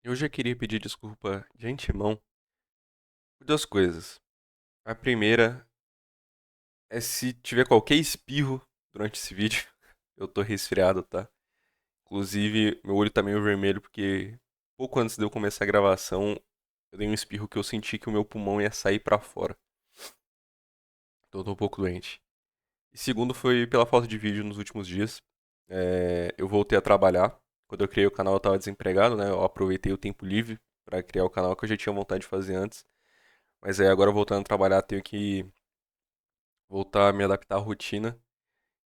Eu já queria pedir desculpa de antemão por duas coisas. A primeira é se tiver qualquer espirro durante esse vídeo. Eu tô resfriado, tá? Inclusive, meu olho tá meio vermelho porque pouco antes de eu começar a gravação, eu dei um espirro que eu senti que o meu pulmão ia sair pra fora. Então eu tô um pouco doente. E segundo foi pela falta de vídeo nos últimos dias. Eu voltei a trabalhar. Quando eu criei o canal eu tava desempregado, né? Eu aproveitei o tempo livre pra criar o canal que eu já tinha vontade de fazer antes. Mas aí agora voltando a trabalhar, tenho que voltar a me adaptar à rotina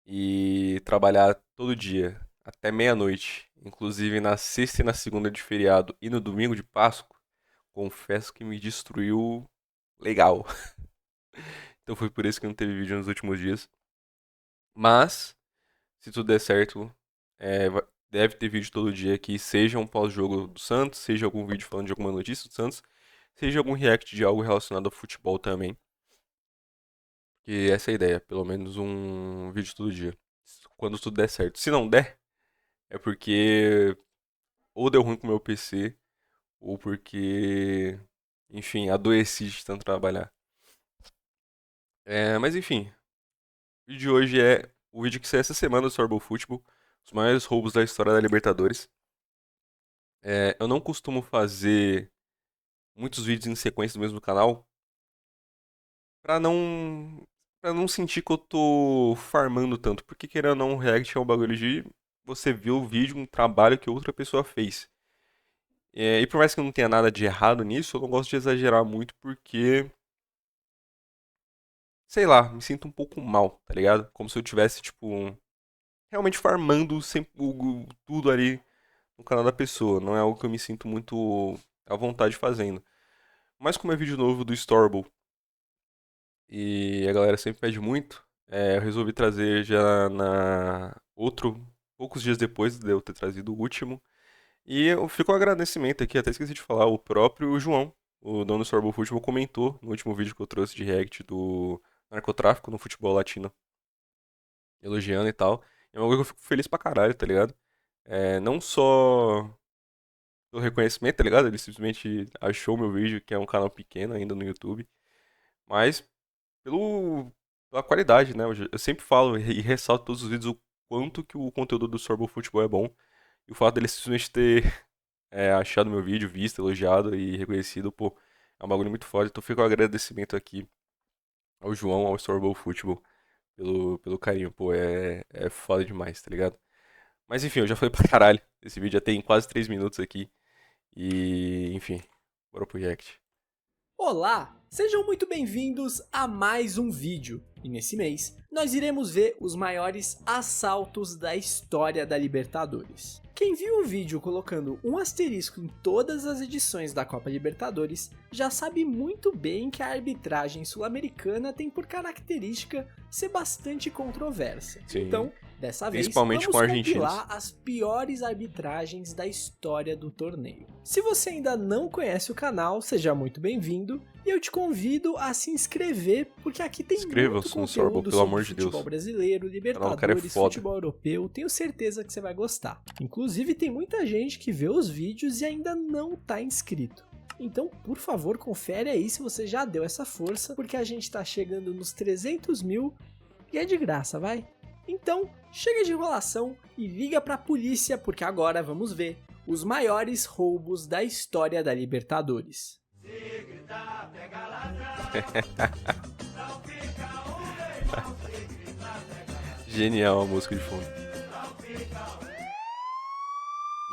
e trabalhar todo dia, até meia-noite. Inclusive na sexta e na segunda de feriado e no domingo de Páscoa, confesso que me destruiu legal. Então foi por isso que não teve vídeo nos últimos dias. Mas, se tudo der certo, deve ter vídeo todo dia aqui, seja um pós-jogo do Santos, seja algum vídeo falando de alguma notícia do Santos, seja algum react de algo relacionado ao futebol também. Que essa é a ideia, pelo menos um vídeo todo dia. Quando tudo der certo. Se não der, é porque ou deu ruim com o meu PC, ou porque, enfim, adoeci de tanto trabalhar. Mas enfim, o vídeo de hoje é o vídeo que saiu essa semana do Sorbet Futebol, os maiores roubos da história da Libertadores. Eu não costumo fazer muitos vídeos em sequência do mesmo canal, pra não para não sentir que eu tô farmando tanto, porque querendo ou não, o React é um bagulho de você ver o vídeo, um trabalho que outra pessoa fez. E por mais que não tenha nada de errado nisso, eu não gosto de exagerar muito porque, sei lá, me sinto um pouco mal, tá ligado? Como se eu tivesse, tipo, realmente farmando sempre, tudo ali no canal da pessoa. Não é algo que eu me sinto muito à vontade fazendo. Mas como é vídeo novo do Storble e a galera sempre pede muito, eu resolvi trazer já na outro, poucos dias depois de eu ter trazido o último. E eu fico um agradecimento aqui, até esqueci de falar, o próprio João, o dono do Sorbet Futebol, comentou no último vídeo que eu trouxe de react do narcotráfico no futebol latino, elogiando e tal. É uma coisa que eu fico feliz pra caralho, tá ligado? Não só pelo reconhecimento, tá ligado? Ele simplesmente achou meu vídeo, que é um canal pequeno ainda no YouTube, mas pelo, pela qualidade, né? Eu sempre falo e ressalto todos os vídeos o quanto que o conteúdo do Sorbet Futebol é bom. E o fato dele simplesmente ter achado meu vídeo, visto, elogiado e reconhecido, pô, é um bagulho muito foda. Então fica um agradecimento aqui ao João, ao Storybowl Futebol, pelo carinho, pô, é foda demais, tá ligado? Mas enfim, eu já falei pra caralho. Esse vídeo já tem quase 3 minutos aqui. E, enfim, bora pro react. Olá, sejam muito bem-vindos a mais um vídeo. E nesse mês, nós iremos ver os maiores assaltos da história da Libertadores. Quem viu o vídeo colocando um asterisco em todas as edições da Copa Libertadores já sabe muito bem que a arbitragem sul-americana tem por característica ser bastante controversa. Sim, Então, dessa vez, principalmente com vamos argentinos. compilar as piores arbitragens da história do torneio. Se você ainda não conhece o canal, seja muito bem-vindo e eu te convido a se inscrever, porque aqui tem muito Inscrevam-se no Storybowl, conteúdo pelo sobre amor de futebol Deus. brasileiro, O canal do cara é Libertadores, foda. futebol europeu, tenho certeza que você vai gostar. Inclusive tem muita gente que vê os vídeos e ainda não está inscrito. Então, por favor, confere aí se você já deu essa força, porque a gente está chegando nos 300 mil e é de graça, vai? Então, chega de enrolação e liga pra polícia, porque agora vamos ver os maiores roubos da história da Libertadores. Genial a música de fundo.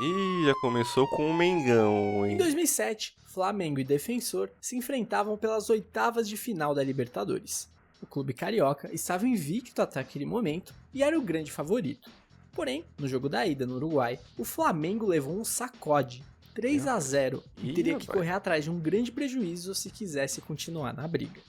Ih, já começou com o Mengão, Em hein? 2007, Flamengo e Defensor se enfrentavam pelas oitavas de final da Libertadores. O clube carioca estava invicto até aquele momento e era o grande favorito. Porém, no jogo da ida no Uruguai, o Flamengo levou um sacode, 3 a 0, e Ih, teria que rapaz. correr atrás de um grande prejuízo se quisesse continuar na briga.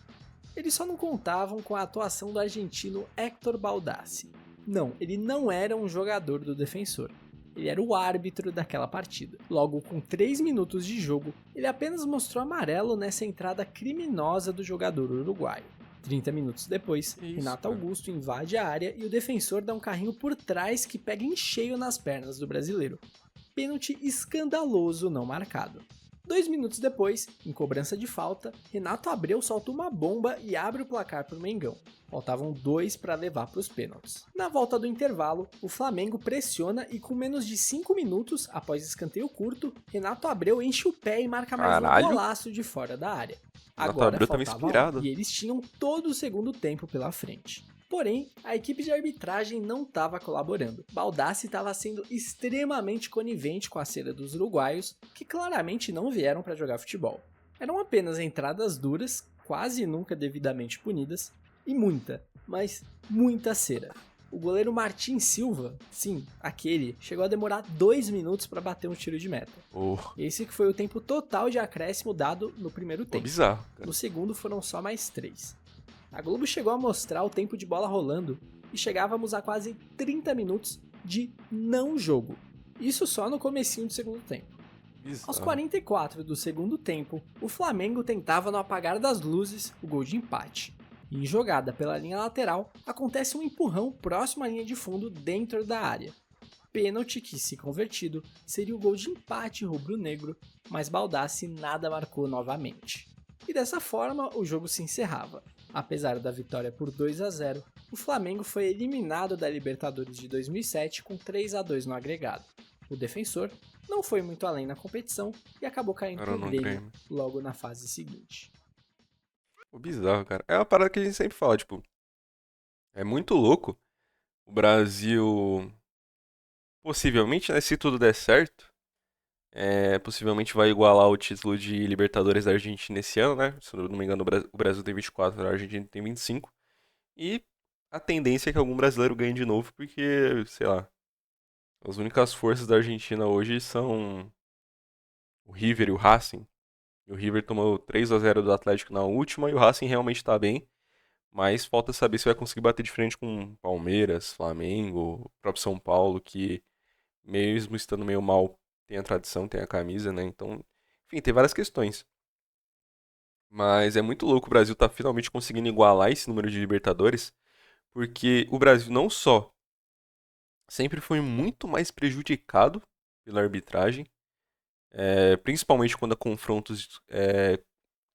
Eles só não contavam com a atuação do argentino Héctor Baldassi. Não, ele não era um jogador do Defensor. Ele era o árbitro daquela partida. Logo, com 3 minutos de jogo, ele apenas mostrou amarelo nessa entrada criminosa do jogador uruguaio. 30 minutos depois, Que isso, Renato cara? Augusto invade a área e o defensor dá um carrinho por trás que pega em cheio nas pernas do brasileiro. pênalti escandaloso não marcado. 2 minutos depois, em cobrança de falta, Renato Abreu solta uma bomba e abre o placar para o Mengão. Faltavam 2 para levar para os pênaltis. Na volta do intervalo, o Flamengo pressiona e com menos de 5 minutos, após escanteio curto, Renato Abreu enche o pé e marca mais um golaço de fora da área. Agora faltava 1 e eles tinham todo o segundo tempo pela frente. Porém, a equipe de arbitragem não estava colaborando. Baldassi estava sendo extremamente conivente com a cera dos uruguaios, que claramente não vieram para jogar futebol. Eram apenas entradas duras, quase nunca devidamente punidas, e muita, mas muita cera. O goleiro Martin Silva, sim, aquele, chegou a demorar 2 minutos para bater um tiro de meta. Esse que foi o tempo total de acréscimo dado no primeiro tempo. Bizarro, cara. No segundo foram só mais 3. A Globo chegou a mostrar o tempo de bola rolando e chegávamos a quase 30 minutos de não jogo. Isso só no comecinho do segundo tempo. Bizarro. Aos 44 do segundo tempo, o Flamengo tentava no apagar das luzes o gol de empate. E em jogada pela linha lateral, acontece um empurrão próximo à linha de fundo dentro da área. Pênalti que, se convertido, seria o gol de empate rubro-negro, mas Baldassi nada marcou novamente. E dessa forma, o jogo se encerrava. Apesar da vitória por 2-0, o Flamengo foi eliminado da Libertadores de 2007 com 3-2 no agregado. O defensor não foi muito além na competição e acabou caindo pro Grêmio logo na fase seguinte. Bizarro, cara. É uma parada que a gente sempre fala, tipo, é muito louco. O Brasil, possivelmente, né, se tudo der certo, possivelmente vai igualar o título de Libertadores da Argentina esse ano, né? Se eu não me engano, o Brasil tem 24, a Argentina tem 25. E a tendência é que algum brasileiro ganhe de novo, porque, sei lá, as únicas forças da Argentina hoje são o River e o Racing. E o River tomou 3-0 do Atlético na última e o Racing realmente tá bem. Mas falta saber se vai conseguir bater de frente com Palmeiras, Flamengo, o próprio São Paulo, que mesmo estando meio mal, tem a tradição, tem a camisa, né? Então, enfim, tem várias questões. Mas é muito louco o Brasil tá finalmente conseguindo igualar esse número de Libertadores, porque o Brasil não só sempre foi muito mais prejudicado pela arbitragem, principalmente quando há confrontos,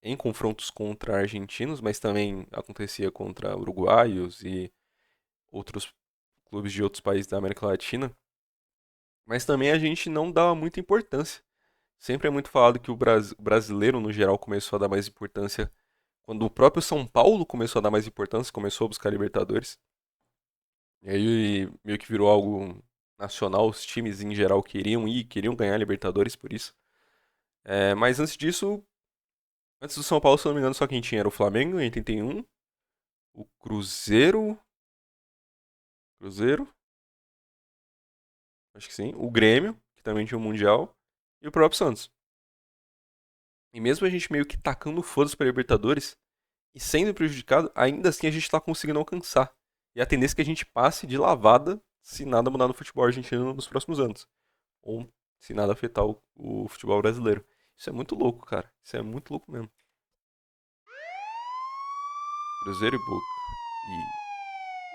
em confrontos contra argentinos, mas também acontecia contra uruguaios e outros clubes de outros países da América Latina. Mas também a gente não dava muita importância. Sempre é muito falado que o brasileiro, no geral, começou a dar mais importância quando o próprio São Paulo começou a dar mais importância, começou a buscar Libertadores. E aí meio que virou algo nacional, os times em geral queriam ir, queriam ganhar Libertadores por isso. Mas antes disso, antes do São Paulo, se não me engano, só quem tinha era o Flamengo em 81, o Cruzeiro, acho que sim, o Grêmio, que também tinha o Mundial, e o próprio Santos. E mesmo a gente meio que tacando foda-se pra Libertadores e sendo prejudicado, ainda assim a gente tá conseguindo alcançar. E a tendência é que a gente passe de lavada se nada mudar no futebol argentino nos próximos anos. Ou se nada afetar o futebol brasileiro. Isso é muito louco, cara. Isso é muito louco mesmo. Cruzeiro e Boca.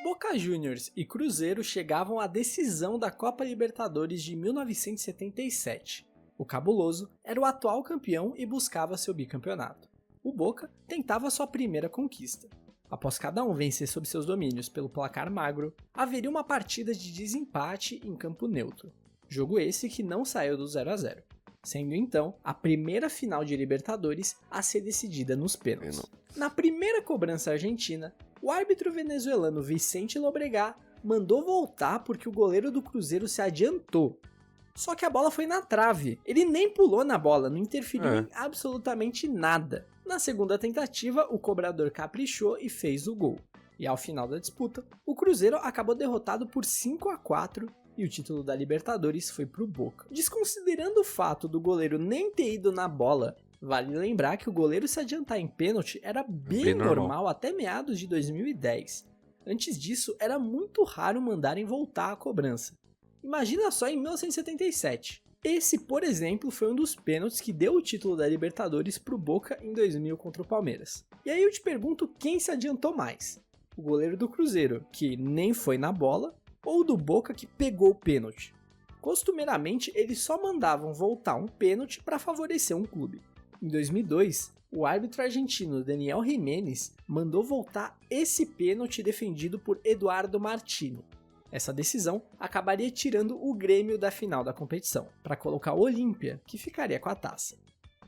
Boca Juniors e Cruzeiro chegavam à decisão da Copa Libertadores de 1977. O Cabuloso era o atual campeão e buscava seu bicampeonato. O Boca tentava sua primeira conquista. Após cada um vencer sob seus domínios pelo placar magro, haveria uma partida de desempate em campo neutro. Jogo esse que não saiu do 0-0, sendo então a primeira final de Libertadores a ser decidida nos pênaltis. Na primeira cobrança argentina, o árbitro venezuelano Vicente Lobregá mandou voltar porque o goleiro do Cruzeiro se adiantou. Só que a bola foi na trave. Ele nem pulou na bola, não interferiu em absolutamente nada. Na segunda tentativa, o cobrador caprichou e fez o gol. E ao final da disputa, o Cruzeiro acabou derrotado por 5-4 e o título da Libertadores foi pro Boca. Desconsiderando o fato do goleiro nem ter ido na bola, vale lembrar que o goleiro se adiantar em pênalti era bem normal até meados de 2010. Antes disso, era muito raro mandarem voltar a cobrança. Imagina só em 1977. Esse, por exemplo, foi um dos pênaltis que deu o título da Libertadores pro Boca em 2000 contra o Palmeiras. E aí eu te pergunto quem se adiantou mais? O goleiro do Cruzeiro, que nem foi na bola, ou o do Boca que pegou o pênalti? Costumeiramente, eles só mandavam voltar um pênalti para favorecer um clube. Em 2002, o árbitro argentino Daniel Jiménez mandou voltar esse pênalti defendido por Eduardo Martini. Essa decisão acabaria tirando o Grêmio da final da competição, para colocar o Olímpia, que ficaria com a taça.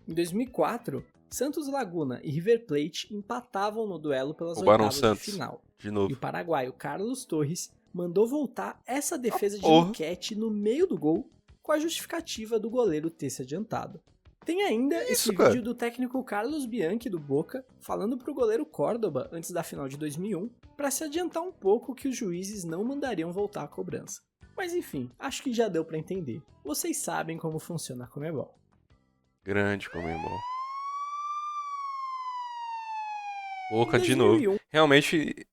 Em 2004, Santos Laguna e River Plate empatavam no duelo pelas oitavas de final. De novo. E o paraguaio Carlos Torres mandou voltar essa defesa de enquete no meio do gol com a justificativa do goleiro ter se adiantado. Tem ainda esse vídeo do técnico Carlos Bianchi do Boca falando pro goleiro Córdoba antes da final de 2001 para se adiantar um pouco que os juízes não mandariam voltar a cobrança. Mas enfim, acho que já deu para entender. Vocês sabem como funciona a Conmebol. Grande Conmebol. Boca de novo. Realmente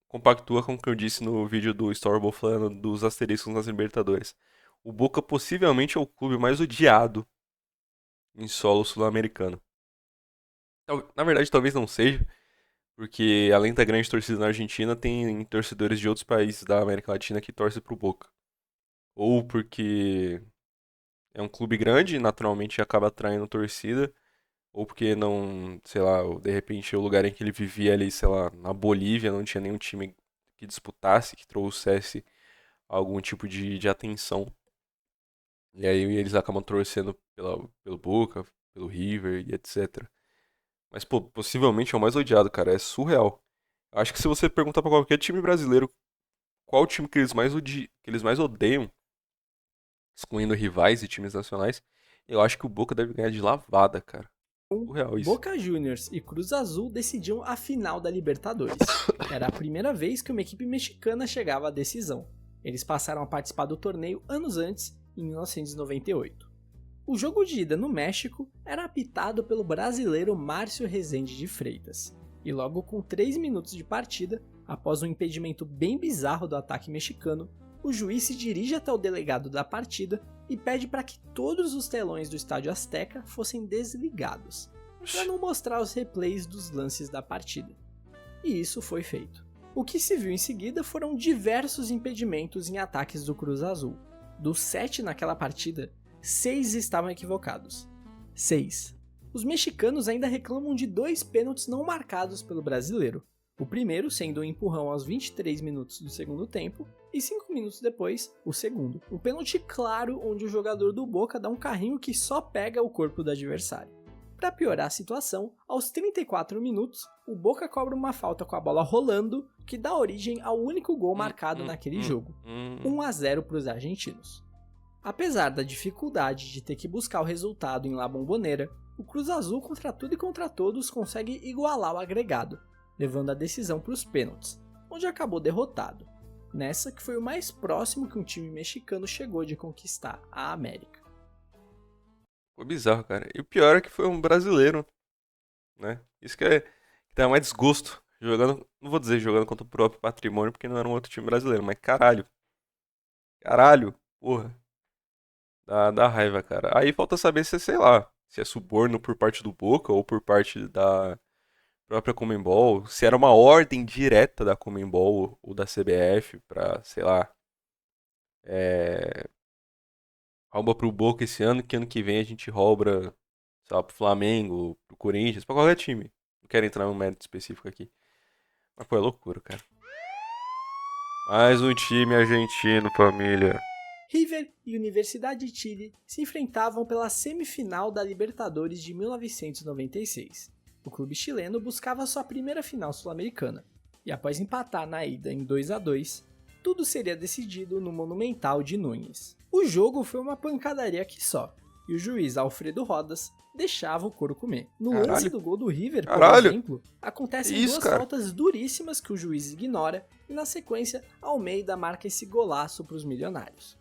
compactua com o que eu disse no vídeo do Storyboard falando dos asteriscos nas Libertadores. O Boca possivelmente é o clube mais odiado em solo sul-americano. Na verdade, talvez não seja, porque além da grande torcida na Argentina, tem torcedores de outros países da América Latina que torcem pro Boca. Ou porque é um clube grande, naturalmente acaba atraindo torcida, ou porque não, sei lá, de repente o lugar em que ele vivia ali, sei lá, na Bolívia, não tinha nenhum time que disputasse, que trouxesse algum tipo de atenção. E aí eles acabam torcendo pelo Boca, pelo River e etc. Mas, pô, possivelmente é o mais odiado, cara. É surreal. Acho que se você perguntar pra qualquer time brasileiro qual time que eles mais odeiam, excluindo rivais e times nacionais, eu acho que o Boca deve ganhar de lavada, cara. Surreal isso. Boca Juniors e Cruz Azul decidiam a final da Libertadores. Era a primeira vez que uma equipe mexicana chegava à decisão. Eles passaram a participar do torneio anos antes, em 1998. O jogo de ida no México era apitado pelo brasileiro Márcio Rezende de Freitas, e logo com 3 minutos de partida, após um impedimento bem bizarro do ataque mexicano, o juiz se dirige até o delegado da partida e pede para que todos os telões do Estádio Azteca fossem desligados, para não mostrar os replays dos lances da partida. E isso foi feito. O que se viu em seguida foram diversos impedimentos em ataques do Cruz Azul. Dos 7 naquela partida, 6 estavam equivocados. 6. Os mexicanos ainda reclamam de 2 pênaltis não marcados pelo brasileiro. O primeiro sendo um empurrão aos 23 minutos do segundo tempo, e 5 minutos depois, o segundo. Um pênalti claro onde o jogador do Boca dá um carrinho que só pega o corpo do adversário. Para piorar a situação, aos 34 minutos, o Boca cobra uma falta com a bola rolando, que dá origem ao único gol marcado naquele jogo, 1-0 para os argentinos. Apesar da dificuldade de ter que buscar o resultado em La Bombonera, o Cruz Azul contra tudo e contra todos consegue igualar o agregado, levando a decisão para os pênaltis, onde acabou derrotado, nessa que foi o mais próximo que um time mexicano chegou de conquistar a América. Foi bizarro, cara. E o pior é que foi um brasileiro, né? Isso que dá mais desgosto. Jogando, não vou dizer jogando contra o próprio patrimônio, porque não era um outro time brasileiro, mas caralho. Caralho, porra. Dá raiva, cara. Aí falta saber se é, sei lá, se é suborno por parte do Boca ou por parte da própria Conmebol, se era uma ordem direta da Conmebol ou da CBF pra, sei lá, rouba pro Boca esse ano, que ano que vem a gente rouba, sei lá, pro Flamengo, pro Corinthians, pra qualquer time. Não quero entrar num mérito específico aqui. Mas, pô, é loucura, cara. Mais um time argentino, família. River e Universidade de Chile se enfrentavam pela semifinal da Libertadores de 1996. O clube chileno buscava sua primeira final sul-americana, e após empatar na ida em 2-2, tudo seria decidido no Monumental de Núñez. O jogo foi uma pancadaria que só, e o juiz Alfredo Rodas deixava o couro comer. No lance do gol do River, por exemplo, acontecem duas faltas duríssimas que o juiz ignora, e na sequência, Almeida marca esse golaço para os milionários.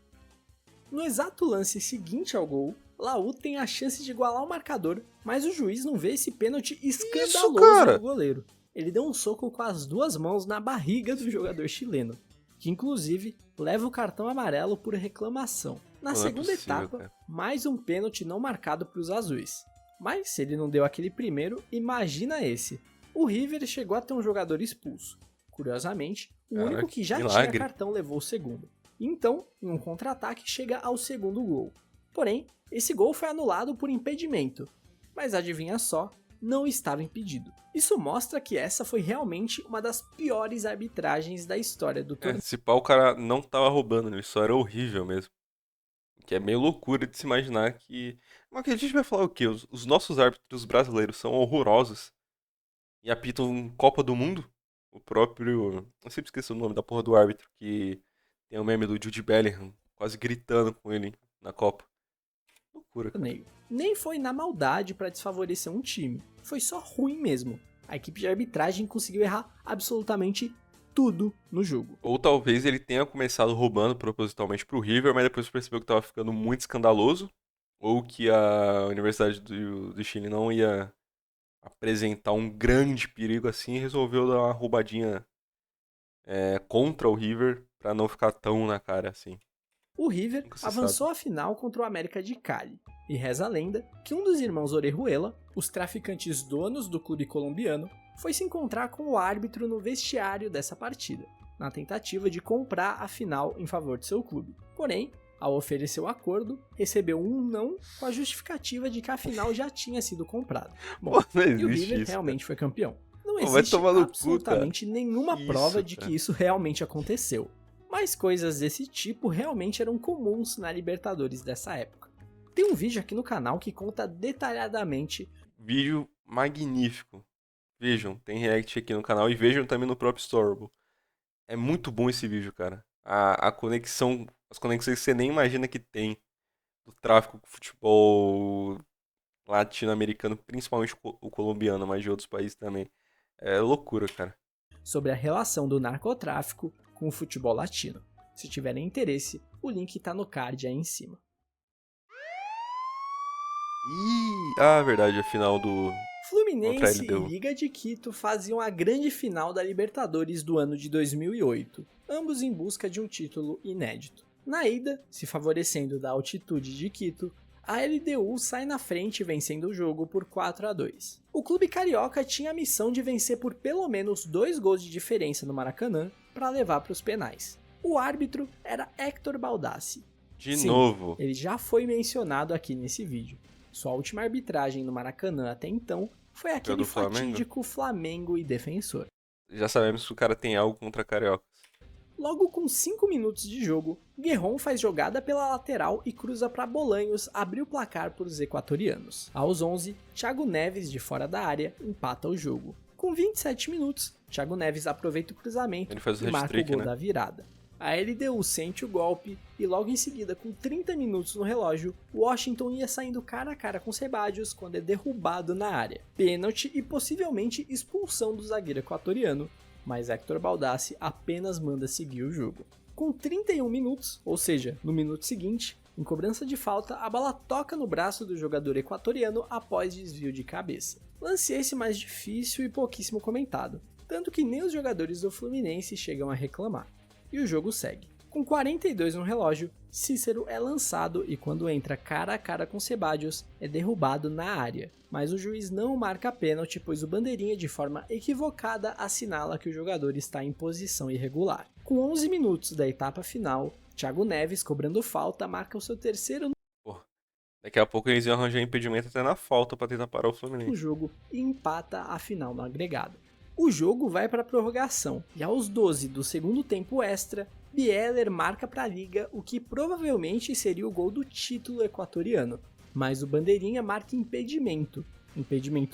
No exato lance seguinte ao gol, Laú tem a chance de igualar o marcador, mas o juiz não vê esse pênalti escandaloso do goleiro. Ele deu um soco com as 2 mãos na barriga do jogador chileno, que inclusive leva o cartão amarelo por reclamação. Na segunda etapa, mais um pênalti não marcado para os azuis. Mas se ele não deu aquele primeiro, imagina esse. O River chegou a ter um jogador expulso. Curiosamente, o único que já tinha cartão levou o segundo. E então, em um contra-ataque, chega ao segundo gol. Porém, esse gol foi anulado por impedimento, mas adivinha só, não estava impedido. Isso mostra que essa foi realmente uma das piores arbitragens da história do torneio. Se pá, o cara não tava roubando, isso era horrível mesmo. Que é meio loucura de se imaginar que... Mas que a gente vai falar o quê? Os nossos árbitros brasileiros são horrorosos e apitam Copa do Mundo? O próprio... Eu sempre esqueci o nome da porra do árbitro, que tem o meme do Jude Bellingham quase gritando com ele na Copa. Loucura, cara. Nem foi na maldade para desfavorecer um time, foi só ruim mesmo. A equipe de arbitragem conseguiu errar absolutamente tudo no jogo. Ou talvez ele tenha começado roubando propositalmente pro River, mas depois percebeu que tava ficando muito escandaloso. Ou que a Universidade do Chile não ia apresentar um grande perigo assim e resolveu dar uma roubadinha contra o River pra não ficar tão na cara assim. O River Nunca se avançou sabe. à final contra o América de Cali, e reza a lenda que um dos irmãos Orejuela, os traficantes donos do clube colombiano, foi se encontrar com o árbitro no vestiário dessa partida, na tentativa de comprar a final em favor de seu clube. Porém, ao oferecer o acordo, recebeu um não com a justificativa de que a final já tinha sido comprada. Bom, Pô, não e o existe River isso, realmente foi campeão. Não Pô, vai existe tomar no cu, absolutamente nenhuma Que prova isso, de cara. que isso realmente aconteceu. Mas coisas desse tipo realmente eram comuns na Libertadores dessa época. Tem um vídeo aqui no canal que conta detalhadamente. Vídeo magnífico. Vejam, tem react aqui no canal e vejam também no próprio Storable. É muito bom esse vídeo, cara. A conexão, as conexões que você nem imagina que tem do tráfico com o futebol latino-americano, principalmente o colombiano, mas de outros países também. É loucura, cara. Sobre a relação do narcotráfico com o futebol latino. Se tiverem interesse, o link tá no card aí em cima. Verdade, a final do contra a Fluminense e LDU. Liga de Quito faziam a grande final da Libertadores do ano de 2008, ambos em busca de um título inédito. Na ida, se favorecendo da altitude de Quito, a LDU sai na frente vencendo o jogo por 4-2. O clube carioca tinha a missão de vencer por pelo menos 2 gols de diferença no Maracanã para levar para os penais. O árbitro era Héctor Baldassi. De Sim, novo. ele já foi mencionado aqui nesse vídeo. Sua última arbitragem no Maracanã até então foi aquele do Flamengo? fatídico Flamengo e Defensor. Já sabemos que o cara tem algo contra Carioca. Logo com 5 minutos de jogo, Guerron faz jogada pela lateral e cruza para Bolanhos abrir o placar para os equatorianos. Aos 11, Thiago Neves, de fora da área, empata o jogo. Com 27 minutos, Thiago Neves aproveita o cruzamento Ele faz o e marca o hat-trick, gol né? da virada. A LDU sente o golpe e logo em seguida, com 30 minutos no relógio, Washington ia saindo cara a cara com Ceballos quando é derrubado na área. Pênalti e possivelmente expulsão do zagueiro equatoriano, mas Héctor Baldassi apenas manda seguir o jogo. Com 31 minutos, ou seja, no minuto seguinte, em cobrança de falta, a bola toca no braço do jogador equatoriano após desvio de cabeça. Lance esse mais difícil e pouquíssimo comentado, tanto que nem os jogadores do Fluminense chegam a reclamar. E o jogo segue. Com 42 no relógio, Cícero é lançado e quando entra cara a cara com Ceballos, é derrubado na área. Mas o juiz não marca pênalti, pois o bandeirinha de forma equivocada assinala que o jogador está em posição irregular. Com 11 minutos da etapa final, Thiago Neves, cobrando falta, marca o seu terceiro Daqui a pouco eles iam arranjar impedimento até na falta pra tentar parar o no Fluminense. jogo e empata a final no agregado. O jogo vai para a prorrogação e aos 12 do segundo tempo extra, Bieler marca para a Liga o que provavelmente seria o gol do título equatoriano, mas o bandeirinha marca impedimento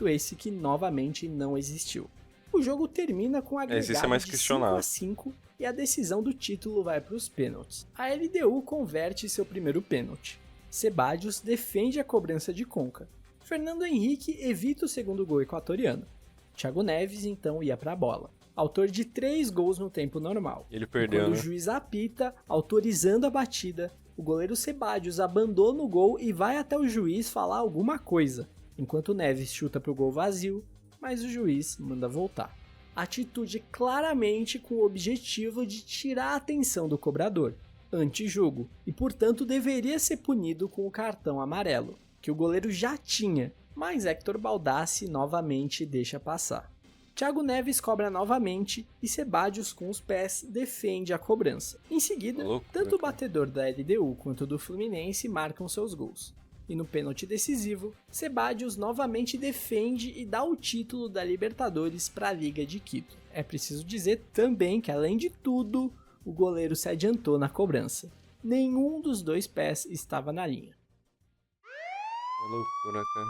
esse que novamente não existiu. O jogo termina com a Esse é agregado mais de questionável. 5-5 e a decisão do título vai para os pênaltis. A LDU converte seu primeiro pênalti. Ceballos defende a cobrança de Conca. Fernando Henrique evita o segundo gol equatoriano. Thiago Neves então ia para a bola, autor de 3 gols no tempo normal. Ele E perdeu, quando né? o juiz apita, autorizando a batida, o goleiro Ceballos abandona o gol e vai até o juiz falar alguma coisa, enquanto Neves chuta pro gol vazio, mas o juiz manda voltar. Atitude claramente com o objetivo de tirar a atenção do cobrador, anti-jogo, e portanto deveria ser punido com o cartão amarelo, que o goleiro já tinha, mas Héctor Baldassi novamente deixa passar. Thiago Neves cobra novamente e Sebadios com os pés defende a cobrança. Em seguida, tanto o batedor da LDU quanto o do Fluminense marcam seus gols. E no pênalti decisivo, Sebadios novamente defende e dá o título da Libertadores para a Liga de Quito. É preciso dizer também que, além de tudo, o goleiro se adiantou na cobrança. Nenhum dos dois pés estava na linha. Que loucura, cara.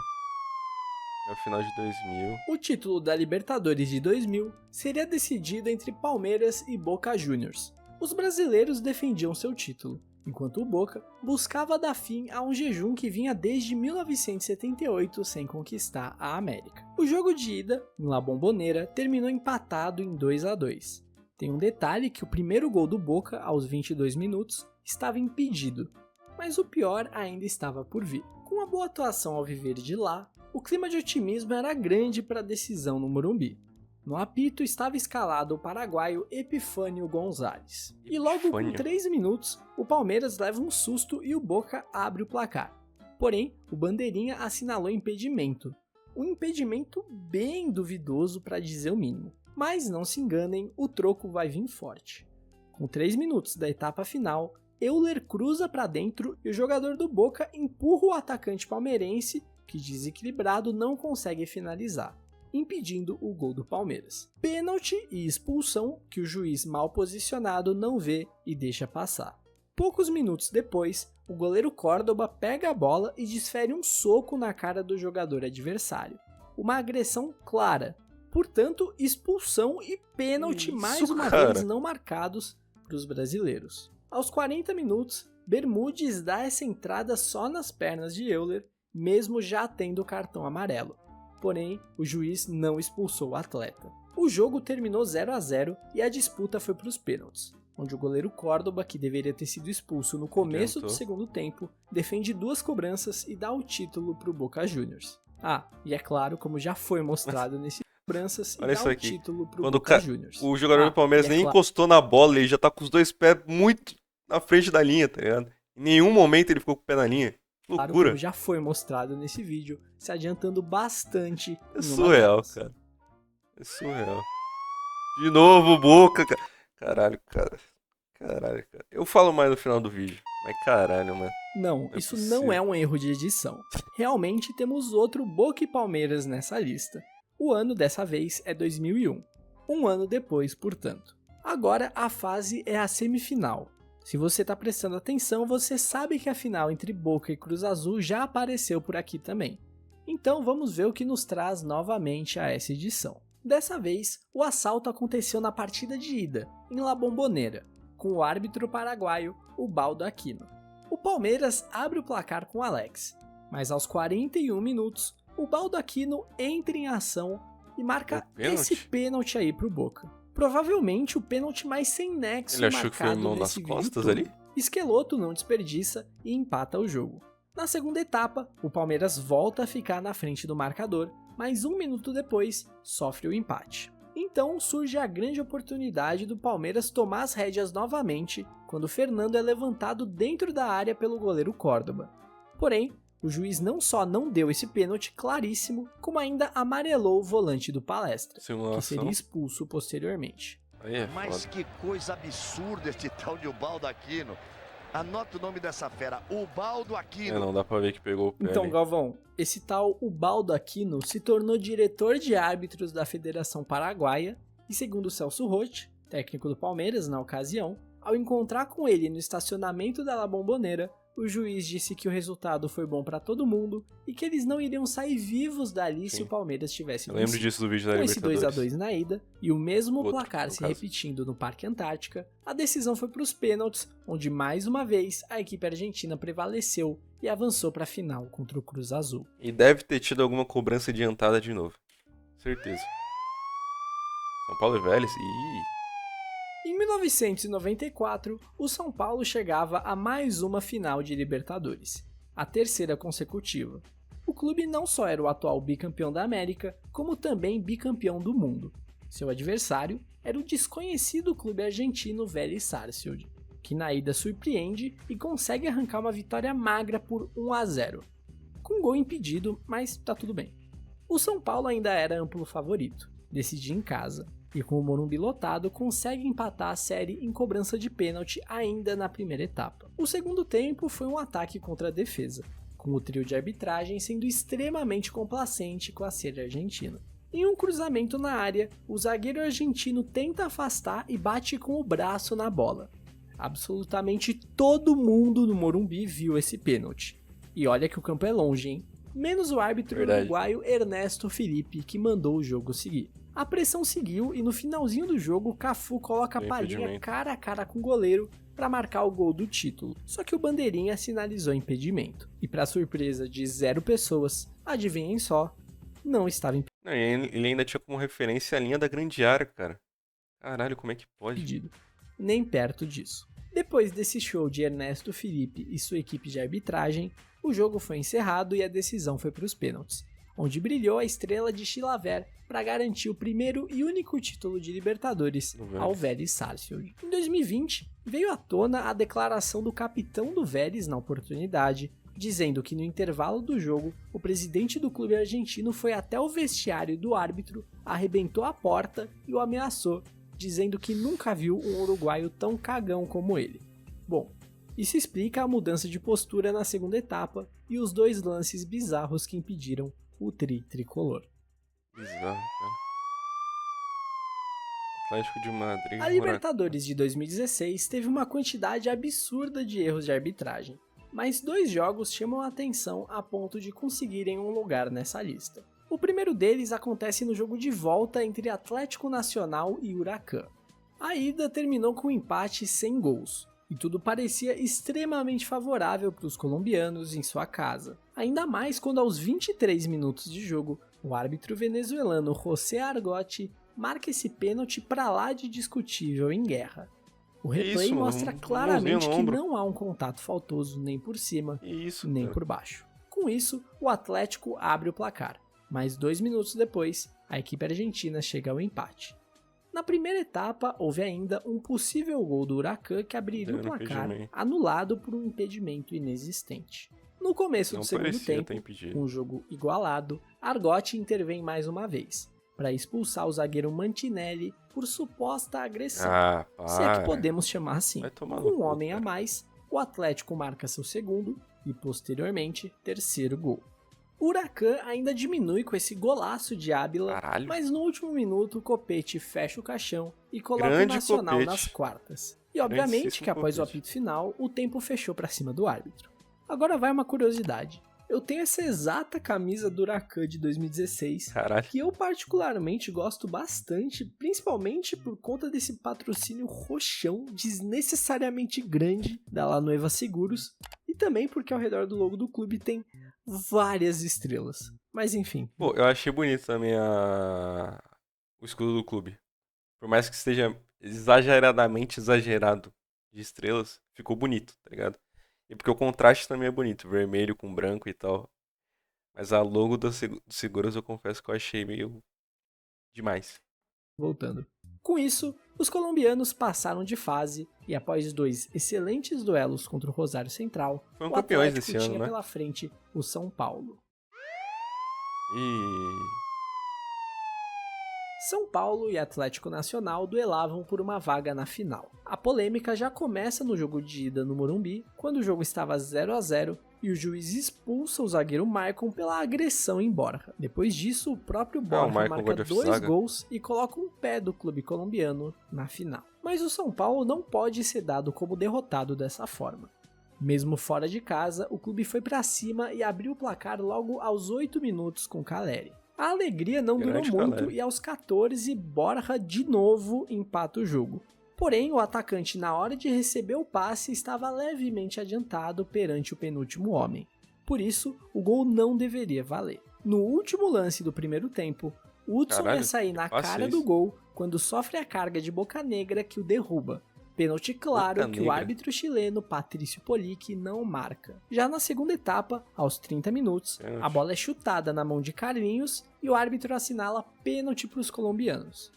É o final de 2000. O título da Libertadores de 2000 seria decidido entre Palmeiras e Boca Juniors. Os brasileiros defendiam seu título, enquanto o Boca buscava dar fim a um jejum que vinha desde 1978 sem conquistar a América. O jogo de ida, em La Bombonera, terminou empatado em 2-2. Tem um detalhe que o primeiro gol do Boca, aos 22 minutos, estava impedido, mas o pior ainda estava por vir. Com a boa atuação ao viver de lá, o clima de otimismo era grande para a decisão no Morumbi. No apito estava escalado o paraguaio Epifânio Gonzalez. E logo com 3 minutos, o Palmeiras leva um susto e o Boca abre o placar. Porém, o bandeirinha assinalou impedimento. Um impedimento bem duvidoso para dizer o mínimo. Mas não se enganem, o troco vai vir forte. Com 3 minutos da etapa final, Euler cruza para dentro e o jogador do Boca empurra o atacante palmeirense, que desequilibrado não consegue finalizar, impedindo o gol do Palmeiras. Pênalti e expulsão que o juiz mal posicionado não vê e deixa passar. Poucos minutos depois, o goleiro Córdoba pega a bola e desfere um soco na cara do jogador adversário. Uma agressão clara, portanto expulsão e pênalti mais uma vez não marcados para os brasileiros. Aos 40 minutos, Bermudes dá essa entrada só nas pernas de Euler, mesmo já tendo o cartão amarelo. Porém, o juiz não expulsou o atleta. O jogo terminou 0-0 e a disputa foi para os pênaltis, onde o goleiro Córdoba, que deveria ter sido expulso no começo do segundo tempo, defende 2 cobranças e dá o título para o Boca Juniors. Ah, e é claro, como já foi mostrado nesse cobranças e dá o título para o Boca Juniors. O jogador do Palmeiras nem encostou na bola, ele já tá com os 2 pés muito na frente da linha, tá ligado? Em nenhum momento ele ficou com o pé na linha. Loucura. Claro, como já foi mostrado nesse vídeo, se adiantando bastante. É surreal, cara. É surreal. De novo, Boca, cara. Caralho, cara. Caralho, cara. Eu falo mais no final do vídeo. Mas caralho, mano. Não, isso não é um erro de edição. Realmente temos outro Boca e Palmeiras nessa lista. O ano dessa vez é 2001. Um ano depois, portanto. Agora a fase é a semifinal. Se você está prestando atenção, você sabe que a final entre Boca e Cruz Azul já apareceu por aqui também. Então vamos ver o que nos traz novamente a essa edição. Dessa vez, o assalto aconteceu na partida de ida, em La Bombonera, com o árbitro paraguaio, Ubaldo Aquino. O Palmeiras abre o placar com Alex, mas aos 41 minutos, Ubaldo Aquino entra em ação e marca esse pênalti aí pro Boca. Provavelmente o pênalti mais sem nexo Ele achou que foi mão nas costas ali? Esqueloto não desperdiça e empata o jogo. Na segunda etapa, o Palmeiras volta a ficar na frente do marcador, mas 1 minuto depois sofre o empate. Então surge a grande oportunidade do Palmeiras tomar as rédeas novamente, quando Fernando é levantado dentro da área pelo goleiro Córdoba. Porém, o juiz não só não deu esse pênalti claríssimo, como ainda amarelou o volante do Palestra, que seria expulso posteriormente. Mas que coisa absurda este tal de Ubaldo Aquino. Anota o nome dessa fera, Ubaldo Aquino. Não dá pra ver que pegou o pé. Então, Galvão, esse tal Ubaldo Aquino se tornou diretor de árbitros da Federação Paraguaia e, segundo Celso Roth, técnico do Palmeiras na ocasião, ao encontrar com ele no estacionamento da La Bombonera, o juiz disse que o resultado foi bom para todo mundo e que eles não iriam sair vivos dali se o Palmeiras tivesse vencido. Lembro disso do vídeo da Libertadores. Com esse 2-2 na ida e o mesmo placar se repetindo no Parque Antártica, a decisão foi para os pênaltis, onde mais uma vez a equipe argentina prevaleceu e avançou para a final contra o Cruz Azul. E deve ter tido alguma cobrança adiantada de novo. Certeza. São Paulo e Vélez? Em 1994, o São Paulo chegava a mais uma final de Libertadores, a terceira consecutiva. O clube não só era o atual bicampeão da América, como também bicampeão do mundo. Seu adversário era o desconhecido clube argentino Vélez Sarsfield, que na ida surpreende e consegue arrancar uma vitória magra por 1-0. Com gol impedido, mas tá tudo bem. O São Paulo ainda era amplo favorito. decidir em casa, e com o Morumbi lotado, consegue empatar a série em cobrança de pênalti ainda na primeira etapa. O segundo tempo foi um ataque contra a defesa, com o trio de arbitragem sendo extremamente complacente com a série argentina. Em um cruzamento na área, o zagueiro argentino tenta afastar e bate com o braço na bola. Absolutamente todo mundo no Morumbi viu esse pênalti. E olha que o campo é longe, hein? Menos o árbitro uruguaio Ernesto Felipe, que mandou o jogo seguir. A pressão seguiu e no finalzinho do jogo, Cafu coloca a Palhinha cara a cara com o goleiro para marcar o gol do título. Só que o bandeirinha sinalizou impedimento. E para surpresa de 0 pessoas, adivinhem só, não estava Ele ainda tinha como referência a linha da grande área, cara. Caralho, como é que pode? impedido. Nem perto disso. Depois desse show de Ernesto Felipe e sua equipe de arbitragem, o jogo foi encerrado e a decisão foi para os pênaltis, onde brilhou a estrela de Chilaver para garantir o primeiro e único título de Libertadores ao Vélez Sarsfield. Em 2020, veio à tona a declaração do capitão do Vélez na oportunidade, dizendo que no intervalo do jogo, o presidente do clube argentino foi até o vestiário do árbitro, arrebentou a porta e o ameaçou, dizendo que nunca viu um uruguaio tão cagão como ele. Bom, isso explica a mudança de postura na segunda etapa e os 2 lances bizarros que impediram o tricolor. Bizarro, cara. Atlético de Madrid. A Libertadores de 2016 teve uma quantidade absurda de erros de arbitragem, mas 2 jogos chamam a atenção a ponto de conseguirem um lugar nessa lista. O primeiro deles acontece no jogo de volta entre Atlético Nacional e Huracan. A ida terminou com um empate sem gols, e tudo parecia extremamente favorável para os colombianos em sua casa. Ainda mais quando aos 23 minutos de jogo, o árbitro venezuelano José Argote marca esse pênalti para lá de discutível em guerra. O replay mostra claramente que não há um contato faltoso nem por cima, nem por baixo. Com isso, o Atlético abre o placar, mas 2 minutos depois, a equipe argentina chega ao empate. Na primeira etapa, houve ainda um possível gol do Huracan que abriria o placar, anulado por um impedimento inexistente. No começo do segundo tempo, com o jogo igualado, Argote intervém mais uma vez, para expulsar o zagueiro Mantinelli por suposta agressão, se é que podemos chamar assim. Com um homem a mais, o Atlético marca seu segundo e, posteriormente, terceiro gol. O Huracan ainda diminui com esse golaço de Ábila, mas no último minuto o Copete fecha o caixão e coloca o Nacional nas quartas. E obviamente que após o apito final, o tempo fechou para cima do árbitro. Agora vai uma curiosidade. Eu tenho essa exata camisa do Huracan de 2016, que eu particularmente gosto bastante, principalmente por conta desse patrocínio roxão desnecessariamente grande da La Nueva Seguros, e também porque ao redor do logo do clube tem várias estrelas. Mas enfim. Pô, eu achei bonito também o escudo do clube. Por mais que esteja exageradamente exagerado de estrelas, ficou bonito, tá ligado? E porque o contraste também é bonito, vermelho com branco e tal. Mas a logo do Seguros eu confesso que eu achei meio demais. Voltando. Com isso, os colombianos passaram de fase e após 2 excelentes duelos contra o Rosário Central, Foram o campeões Atlético desse ano, tinha né? pela frente o São Paulo. São Paulo e Atlético Nacional duelavam por uma vaga na final. A polêmica já começa no jogo de ida no Morumbi, quando o jogo estava 0-0 e o juiz expulsa o zagueiro Maicon pela agressão em Borja. Depois disso, o próprio Borja marca 2 gols e coloca um pé do clube colombiano na final. Mas o São Paulo não pode ser dado como derrotado dessa forma. Mesmo fora de casa, o clube foi para cima e abriu o placar logo aos 8 minutos com Caleri. A alegria não durou muito e aos 14, Borja de novo empata o jogo. Porém, o atacante na hora de receber o passe estava levemente adiantado perante o penúltimo homem. Por isso, o gol não deveria valer. No último lance do primeiro tempo, Hudson ia sair na cara do gol quando sofre a carga de Boca Negra que o derruba. Pênalti claro que o árbitro chileno Patrício Polic não marca. Já na segunda etapa, aos 30 minutos, a bola é chutada na mão de Carlinhos e o árbitro assinala pênalti para os colombianos.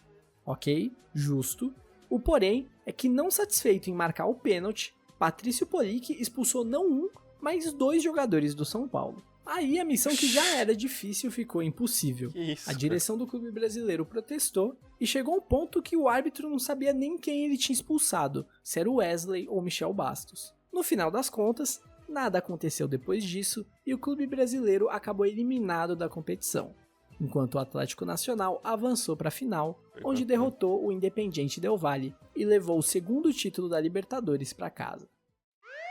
Ok, justo. O porém é que não satisfeito em marcar o pênalti, Patrício Polic expulsou não um, mas 2 jogadores do São Paulo. Aí a missão que já era difícil ficou impossível. Que isso, A direção do clube brasileiro protestou e chegou um ponto que o árbitro não sabia nem quem ele tinha expulsado, se era o Wesley ou Michel Bastos. No final das contas, nada aconteceu depois disso e o clube brasileiro acabou eliminado da competição, enquanto o Atlético Nacional avançou para a final, onde derrotou o Independiente Del Valle e levou o segundo título da Libertadores para casa.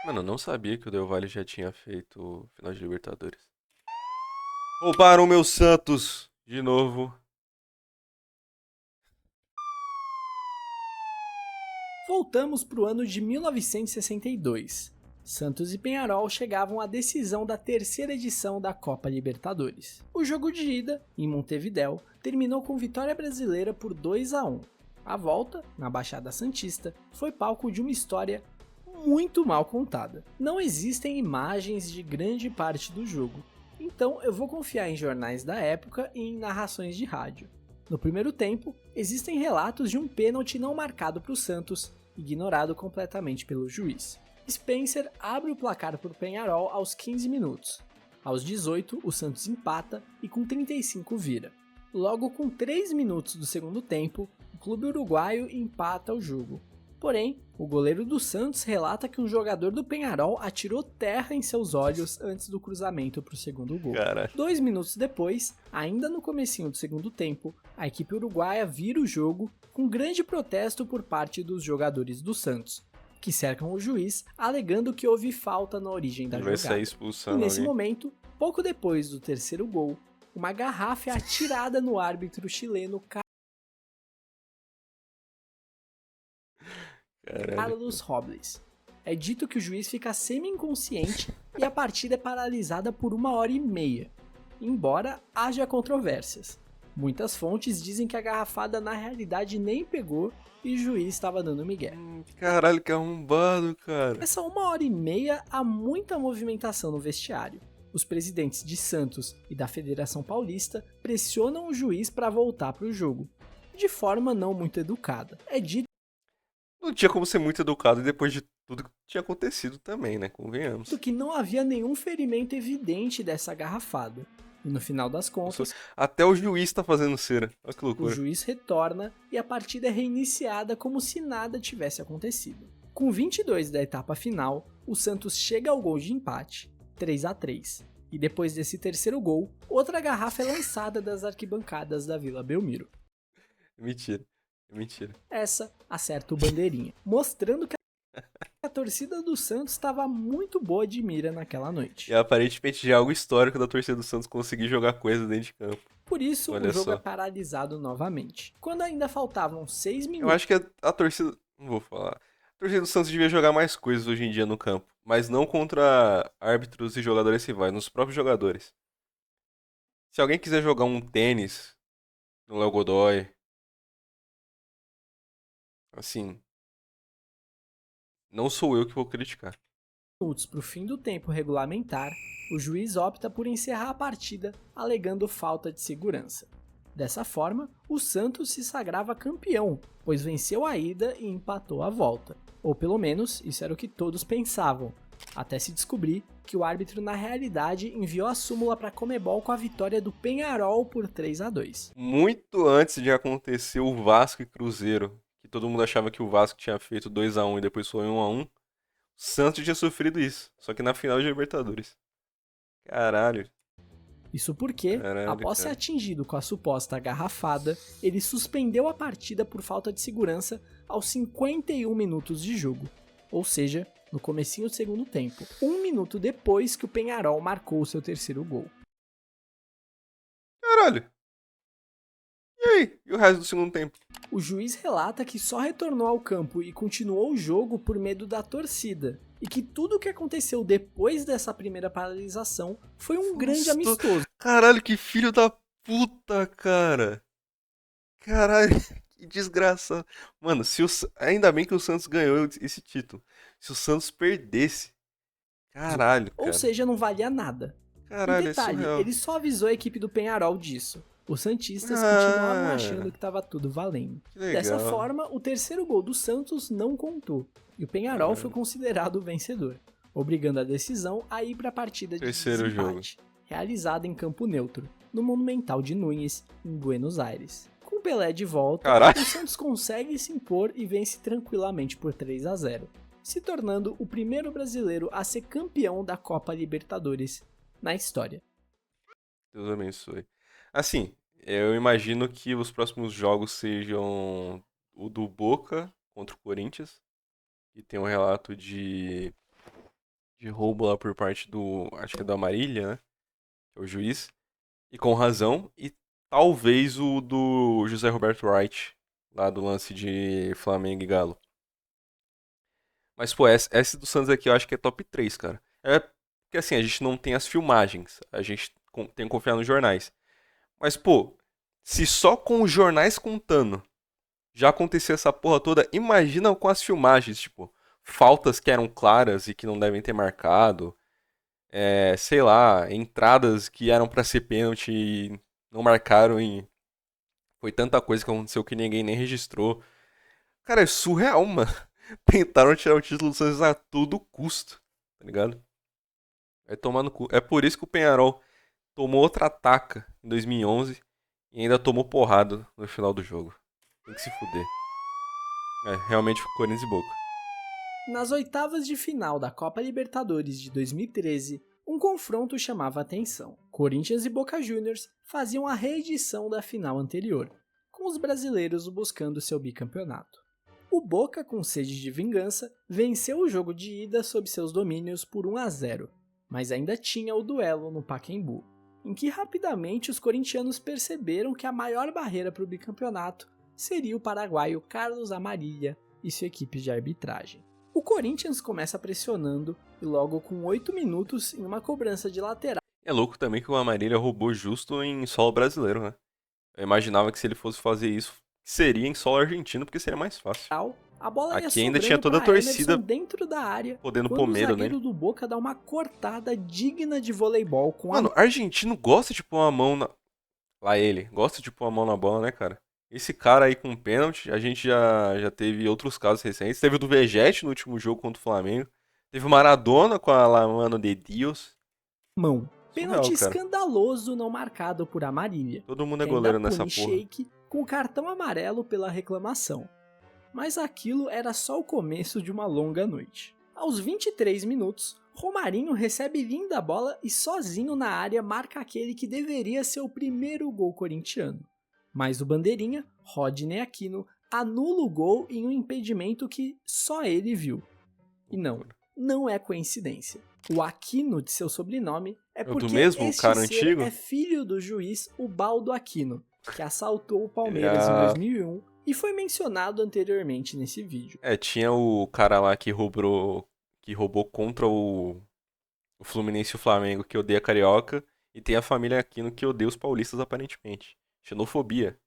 Mano, eu não sabia que o Del Valle já tinha feito o final de Libertadores. Roubaram meu Santos de novo. Voltamos para o ano de 1962. Santos e Peñarol chegavam à decisão da terceira edição da Copa Libertadores. O jogo de ida, em Montevidéu, terminou com vitória brasileira por 2-1. A volta, na Baixada Santista, foi palco de uma história muito mal contada. Não existem imagens de grande parte do jogo, então eu vou confiar em jornais da época e em narrações de rádio. No primeiro tempo, existem relatos de um pênalti não marcado para o Santos, ignorado completamente pelo juiz. Spencer abre o placar para o Peñarol aos 15 minutos. Aos 18, o Santos empata e com 35 vira. Logo com 3 minutos do segundo tempo, o clube uruguaio empata o jogo. Porém, o goleiro do Santos relata que um jogador do Peñarol atirou terra em seus olhos antes do cruzamento para o segundo gol. Cara. 2 minutos depois, ainda no comecinho do segundo tempo, a equipe uruguaia vira o jogo com grande protesto por parte dos jogadores do Santos, que cercam o juiz, alegando que houve falta na origem da Vai jogada. sair E expulsando nesse alguém. momento, pouco depois do terceiro gol, uma garrafa é atirada no árbitro chileno Caralho. Carlos Robles. É dito que o juiz fica semi-inconsciente e a partida é paralisada por 1h30, embora haja controvérsias. Muitas fontes dizem que a garrafada na realidade nem pegou e o juiz estava dando migué. Caralho, que arrombado, cara. Nessa 1h30 há muita movimentação no vestiário. Os presidentes de Santos e da Federação Paulista pressionam o juiz para voltar para o jogo, de forma não muito educada. É dito Não tinha como ser muito educado depois de tudo que tinha acontecido também, né? Convenhamos. que não havia nenhum ferimento evidente dessa garrafada. E no final das contas, Até o juiz tá fazendo cera. Olha que o loucura. juiz retorna e a partida é reiniciada como se nada tivesse acontecido. Com 22 da etapa final, o Santos chega ao gol de empate, 3-3. E depois desse terceiro gol, outra garrafa é lançada das arquibancadas da Vila Belmiro. Mentira. Mentira. Essa acerta o bandeirinha, mostrando que a torcida do Santos estava muito boa de mira naquela noite. E aparentemente já é algo histórico da torcida do Santos conseguir jogar coisa dentro de campo. Por isso, Olha o jogo só. é paralisado novamente. Quando ainda faltavam 6 Eu minutos acho que a torcida. Não vou falar. A torcida do Santos devia jogar mais coisas hoje em dia no campo. Mas não contra árbitros e jogadores rivais, nos próprios jogadores. Se alguém quiser jogar um tênis no Léo Godoy. Assim. Não sou eu que vou criticar. para o fim do tempo regulamentar, o juiz opta por encerrar a partida, alegando falta de segurança. Dessa forma, o Santos se sagrava campeão, pois venceu a ida e empatou a volta. Ou pelo menos, isso era o que todos pensavam, até se descobrir que o árbitro na realidade enviou a súmula para a Conmebol com a vitória do Peñarol por 3-2. Muito antes de acontecer o Vasco e Cruzeiro, que todo mundo achava que o Vasco tinha feito 2-1 e depois foi 1-1, o Santos tinha sofrido isso, só que na final de Libertadores. Caralho. Isso porque, Caralho, após ser cara. atingido com a suposta garrafada, ele suspendeu a partida por falta de segurança aos 51 minutos de jogo, ou seja, no comecinho do segundo tempo, 1 minuto depois que o Peñarol marcou seu terceiro gol. Caralho. E aí? E o resto do segundo tempo? O juiz relata que só retornou ao campo e continuou o jogo por medo da torcida, e que tudo o que aconteceu depois dessa primeira paralisação foi um grande amistoso. Caralho, que filho da puta, cara. Caralho, que desgraça. Mano, ainda bem que o Santos ganhou esse título. Se o Santos perdesse. Caralho, cara. Ou seja, não valia nada. Caralho, E é detalhe, surreal. ele só avisou a equipe do Peñarol disso. Os santistas Ah. continuavam achando que estava tudo valendo. Que legal. Dessa forma, o terceiro gol do Santos não contou, e o Peñarol Ah. foi considerado o vencedor, obrigando a decisão a ir para a partida de Terceiro desempate. realizada em campo neutro, no Monumental de Núñez, em Buenos Aires. Com Pelé de volta, Caralho. o Santos consegue se impor e vence tranquilamente por 3-0, se tornando o primeiro brasileiro a ser campeão da Copa Libertadores na história. Deus abençoe. Assim, eu imagino que os próximos jogos sejam o do Boca contra o Corinthians, que tem um relato de roubo lá por parte do, acho que é do Amarília, né? Que é o juiz. E com razão. E talvez o do José Roberto Wright, lá do lance de Flamengo e Galo. Mas, pô, essa do Santos aqui eu acho que é top 3, cara. É porque assim, a gente não tem as filmagens. A gente tem que confiar nos jornais. Mas, pô, se só com os jornais contando já aconteceu essa porra toda, imagina com as filmagens, tipo, faltas que eram claras e que não devem ter marcado. Sei lá, entradas que eram pra ser pênalti e não marcaram e foi tanta coisa que aconteceu que ninguém nem registrou. Cara, é surreal, mano. Tentaram tirar o título do Santos a todo custo, tá ligado? É tomar no cu. É por isso que o Penharol tomou outra ataca em 2011 e ainda tomou porrada no final do jogo. Tem que se fuder. Realmente ficou Corinthians e Boca. Nas oitavas de final da Copa Libertadores de 2013, um confronto chamava a atenção. Corinthians e Boca Juniors faziam a reedição da final anterior, com os brasileiros buscando seu bicampeonato. O Boca, com sede de vingança, venceu o jogo de ida sob seus domínios por 1-0, mas ainda tinha o duelo no Pacaembu, em que rapidamente os corintianos perceberam que a maior barreira para o bicampeonato seria o paraguaio Carlos Amarília e sua equipe de arbitragem. O Corinthians começa pressionando e logo com 8 minutos, em uma cobrança de lateral, É louco também que o Amarília roubou justo em solo brasileiro, né? Eu imaginava que se ele fosse fazer isso, seria em solo argentino, porque seria mais fácil. a bola ia Aqui ainda tinha sobrando toda a pra torcida Emerson dentro da área, podendo quando pôr o medo zagueiro nele. do Boca dá uma cortada digna de voleibol com a Mano, argentino gosta de pôr a mão na... Lá ele, gosta de pôr a mão na bola, né, cara? Esse cara aí com pênalti, a gente já teve outros casos recentes. Teve o do Vegete no último jogo contra o Flamengo. Teve o Maradona com a La Mano de Dios. mão. Surreal, Pênalti cara. escandaloso não marcado por Amarília, Todo mundo é que ainda goleiro nessa pune porra. Sheik com o cartão amarelo pela reclamação. Mas aquilo era só o começo de uma longa noite. Aos 23 minutos, Romarinho recebe linda bola e sozinho na área marca aquele que deveria ser o primeiro gol corintiano. Mas o bandeirinha, Rodney Aquino, anula o gol em um impedimento que só ele viu. E não é coincidência. O Aquino de seu sobrenome é do porque mesmo este cara ser antigo? é filho do juiz Ubaldo Aquino, que assaltou o Palmeiras Ele em 2001 e foi mencionado anteriormente nesse vídeo. tinha o cara lá que roubou contra o Fluminense e o Flamengo, que odeia carioca, e tem a família Aquino que odeia os paulistas, aparentemente. Xenofobia.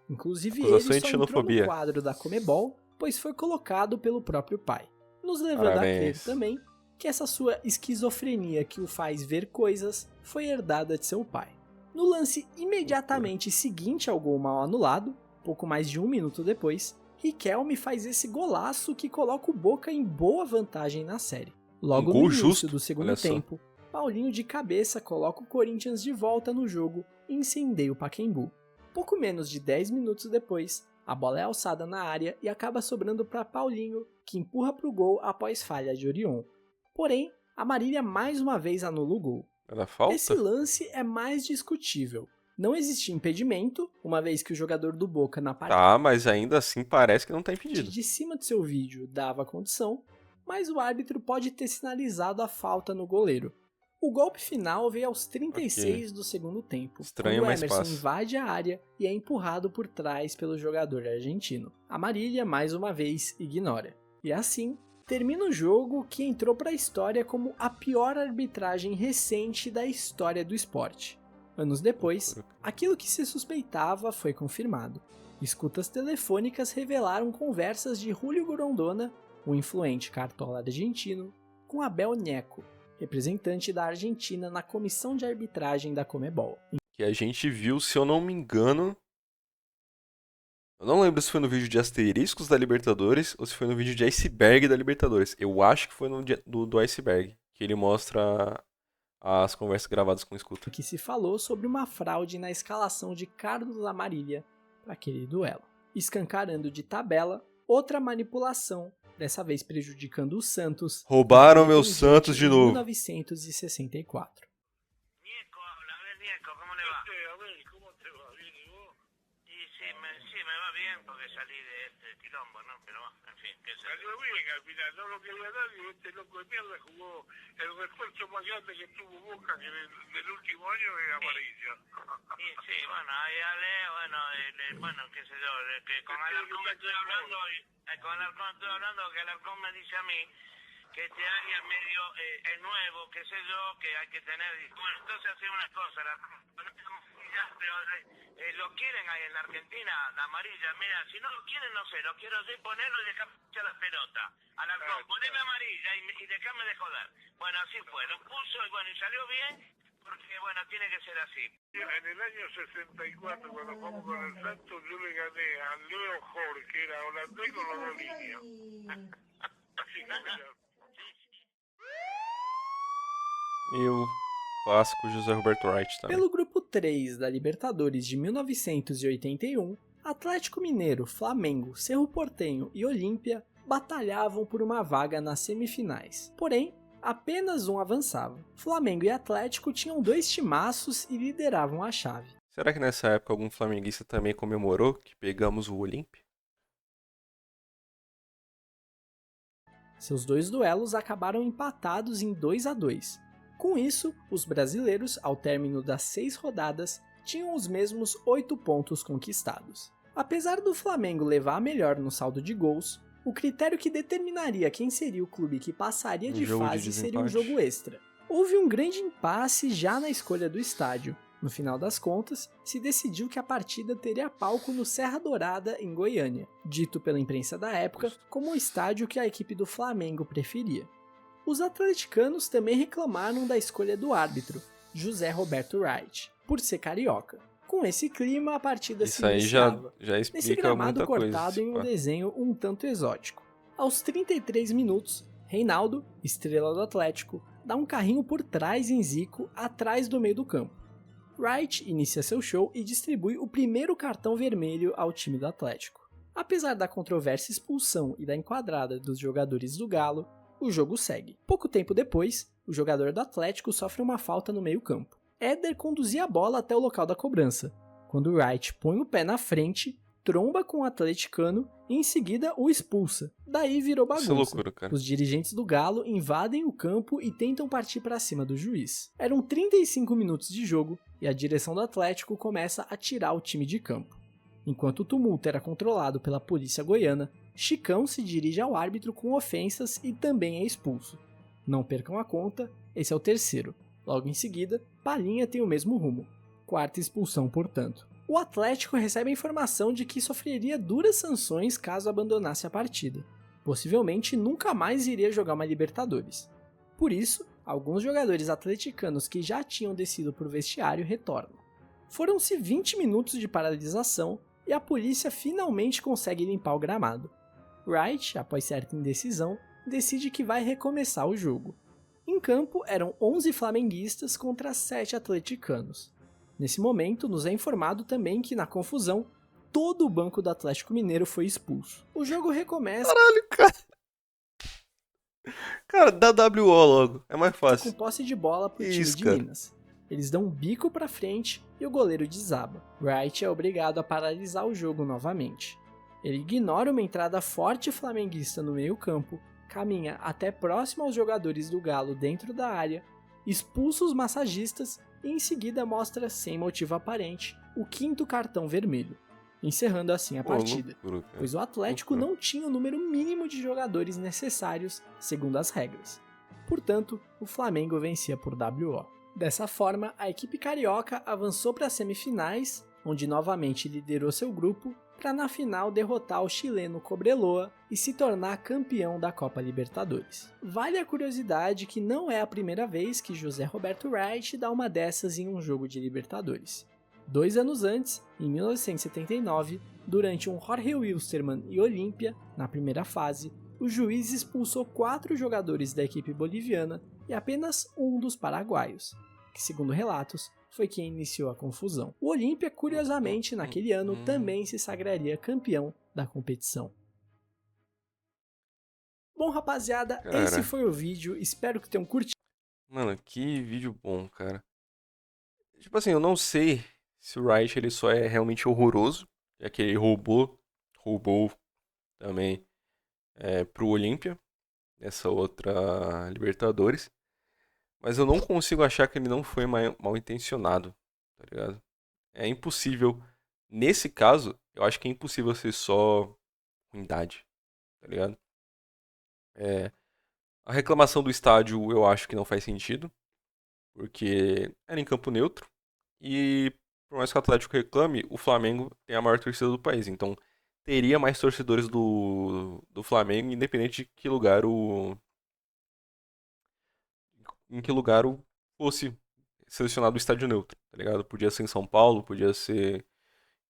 Inclusive Acusações ele de só entrou no xenofobia. quadro da Comebol, pois foi colocado pelo próprio pai, nos levando a crer Parabéns. também que essa sua esquizofrenia que o faz ver coisas foi herdada de seu pai. No lance imediatamente seguinte ao gol mal anulado, pouco mais de 1 minuto depois, Riquelme faz esse golaço que coloca o Boca em boa vantagem na série. Logo gol no início justo, do segundo olha só. tempo, Paulinho de cabeça coloca o Corinthians de volta no jogo e incendeia o Pacaembu. Pouco menos de 10 minutos depois, a bola é alçada na área e acaba sobrando para Paulinho, que empurra para o gol após falha de Orion. Porém, a Marília mais uma vez anula o gol. Era falta? Esse lance é mais discutível. Não existia impedimento, uma vez que o jogador do Boca na parte Tá, mas ainda assim parece que não tá impedido. de cima do seu vídeo dava condição, mas o árbitro pode ter sinalizado a falta no goleiro. O golpe final veio aos 36 do segundo tempo, Estranho, quando mas Emerson passa. invade a área e é empurrado por trás pelo jogador argentino. A Marília, mais uma vez, ignora. E assim, termina o jogo que entrou para a história como a pior arbitragem recente da história do esporte. Anos depois, aquilo que se suspeitava foi confirmado. Escutas telefônicas revelaram conversas de Julio Grondona, o influente cartola argentino, com Abel Neco, representante da Argentina na comissão de arbitragem da Comebol. Que a gente viu, se eu não me engano... Eu não lembro se foi no vídeo de asteriscos da Libertadores ou se foi no vídeo de iceberg da Libertadores. Eu acho que foi no do iceberg, que ele mostra as conversas gravadas com escuta. Que se falou sobre uma fraude na escalação de Carlos Amarília para aquele duelo, escancarando de tabela outra manipulação, dessa vez prejudicando o Santos. Roubaram meu Santos de novo. Em 1964. Nieco habla, a ver Nieco, ¿cómo le va? A ver, ¿cómo te va? ¿Bien y vos? Y sí, me va bien porque salí de este quilombo, ¿no? Pero en fin, qué sé yo. Salió bien al final, no lo quería nadie. Este loco de mierda jugó el refuerzo más grande que tuvo Boca que del último año es amarilla. Y sí, bueno, ahí Ale, bueno, qué sé yo, que con Alarcón estoy hablando, con Alarcón estoy hablando, que Alarcón me dice a mí que este área medio es nuevo, qué sé yo, que hay que tener. Bueno, entonces hace una cosa, pero lo quieren ahí en la Argentina, la amarilla. Mira, si no lo quieren, no sé, lo quiero yo ponerlo y dejar las pelotas. Alarcón, poneme amarilla y dejame de joder. Bueno, así fue, lo puso y bueno, y salió bien, porque bueno, tiene que ser así. En el año 64, cuando jugamos con el Santos, yo le gané a Leo Jorge, que era holandés con los dos líneas. Así que mira. E o clássico José Roberto Wright também. Pelo grupo 3 da Libertadores de 1981, Atlético Mineiro, Flamengo, Cerro Porteño e Olímpia batalhavam por uma vaga nas semifinais. Porém, apenas um avançava. Flamengo e Atlético tinham 2 timaços e lideravam a chave. Será que nessa época algum flamenguista também comemorou que pegamos o Olímpia? Seus 2 duelos acabaram empatados em 2-2. Com isso, os brasileiros, ao término das 6 rodadas, tinham os mesmos 8 pontos conquistados. Apesar do Flamengo levar a melhor no saldo de gols, o critério que determinaria quem seria o clube que passaria de fase seria um jogo extra. Houve um grande impasse já na escolha do estádio. No final das contas, se decidiu que a partida teria palco no Serra Dourada, em Goiânia, dito pela imprensa da época como o estádio que a equipe do Flamengo preferia. Os atleticanos também reclamaram da escolha do árbitro, José Roberto Wright, por ser carioca. Com esse clima, a partida se iniciava, já nesse explica gramado muita coisa. cortado em um desenho um tanto exótico. Aos 33 minutos, Reinaldo, estrela do Atlético, dá um carrinho por trás em Zico, atrás do meio do campo. Wright inicia seu show e distribui o primeiro cartão vermelho ao time do Atlético. Apesar da controversa expulsão e da enquadrada dos jogadores do Galo, o jogo segue. Pouco tempo depois, o jogador do Atlético sofre uma falta no meio-campo. Éder conduzia a bola até o local da cobrança, quando Wright põe o pé na frente, tromba com o atleticano e em seguida o expulsa. Daí virou bagunça. Isso é loucura, cara. Os dirigentes do Galo invadem o campo e tentam partir para cima do juiz. Eram 35 minutos de jogo e a direção do Atlético começa a tirar o time de campo. Enquanto o tumulto era controlado pela polícia goiana, Chicão se dirige ao árbitro com ofensas e também é expulso. Não percam a conta, esse é o terceiro. Logo em seguida, Palhinha tem o mesmo rumo. 4ª expulsão, portanto. O Atlético recebe a informação de que sofreria duras sanções caso abandonasse a partida. Possivelmente nunca mais iria jogar uma Libertadores. Por isso, alguns jogadores atleticanos que já tinham descido para o vestiário retornam. Foram-se 20 minutos de paralisação e a polícia finalmente consegue limpar o gramado. Wright, após certa indecisão, decide que vai recomeçar o jogo. Em campo eram 11 flamenguistas contra 7 atleticanos. Nesse momento, nos é informado também que, na confusão, todo o banco do Atlético Mineiro foi expulso. O jogo recomeça... Caralho, cara. Cara, dá WO logo, é mais fácil. Com posse de bola pro time de cara. Minas. Eles dão um bico pra frente e o goleiro desaba. Wright é obrigado a paralisar o jogo novamente. Ele ignora uma entrada forte flamenguista no meio-campo, caminha até próximo aos jogadores do Galo dentro da área, expulsa os massagistas e em seguida mostra, sem motivo aparente, o 5º cartão vermelho, encerrando assim a partida, pois o Atlético não tinha o número mínimo de jogadores necessários segundo as regras. Portanto, o Flamengo vencia por WO. Dessa forma, a equipe carioca avançou para as semifinais, onde novamente liderou seu grupo, para na final derrotar o chileno Cobreloa e se tornar campeão da Copa Libertadores. Vale a curiosidade que não é a primeira vez que José Roberto Wright dá uma dessas em um jogo de Libertadores. 2 anos antes, em 1979, durante um Jorge Wilstermann e Olímpia, na primeira fase, o juiz expulsou 4 jogadores da equipe boliviana e apenas um dos paraguaios, que segundo relatos, foi quem iniciou a confusão. O Olímpia, curiosamente, naquele ano também se sagraria campeão da competição. Bom, rapaziada, esse Cara, foi o vídeo, espero que tenham curtido. mano, que vídeo bom, cara. Tipo assim, eu não sei se o Riot ele só é realmente horroroso, já que ele roubou também pro Olímpia, nessa outra Libertadores. Mas eu não consigo achar que ele não foi mal intencionado, tá ligado? É impossível, nesse caso, eu acho que é impossível ser só ruindade, tá ligado? É, a reclamação do estádio eu acho que não faz sentido, porque era em campo neutro e por mais que o Atlético reclame, o Flamengo tem a maior torcida do país, então teria mais torcedores do Flamengo, independente de que lugar em que lugar fosse selecionado o estádio neutro, tá ligado? Podia ser em São Paulo, podia ser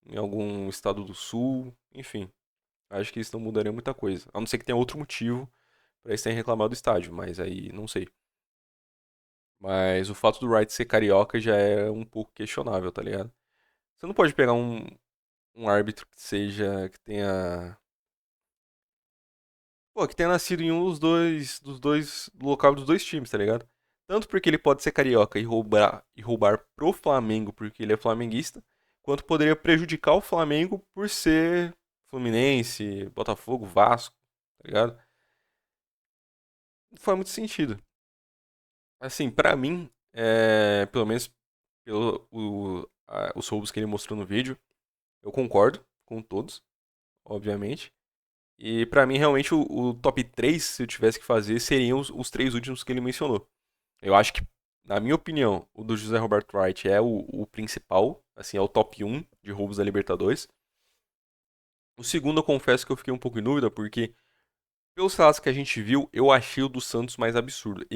em algum estado do sul, enfim. Acho que isso não mudaria muita coisa. A não ser que tenha outro motivo pra eles terem reclamado do estádio, mas aí não sei. Mas o fato do Wright ser carioca já é um pouco questionável, tá ligado? Você não pode pegar um árbitro que seja, que tenha... Pô, que tenha nascido em um do local dos dois times, tá ligado? Tanto porque ele pode ser carioca e roubar pro Flamengo porque ele é flamenguista, quanto poderia prejudicar o Flamengo por ser Fluminense, Botafogo, Vasco, tá ligado? Não faz muito sentido. Assim, pra mim, pelo menos os roubos que ele mostrou no vídeo, eu concordo com todos, obviamente. E pra mim, realmente, o top 3 se eu tivesse que fazer, seriam os três últimos que ele mencionou. Eu acho que, na minha opinião, o do José Roberto Wright é o principal, assim, é o top um de roubos da Libertadores. O segundo, eu confesso que eu fiquei um pouco em dúvida, porque, pelos relatos que a gente viu, eu achei o do Santos mais absurdo.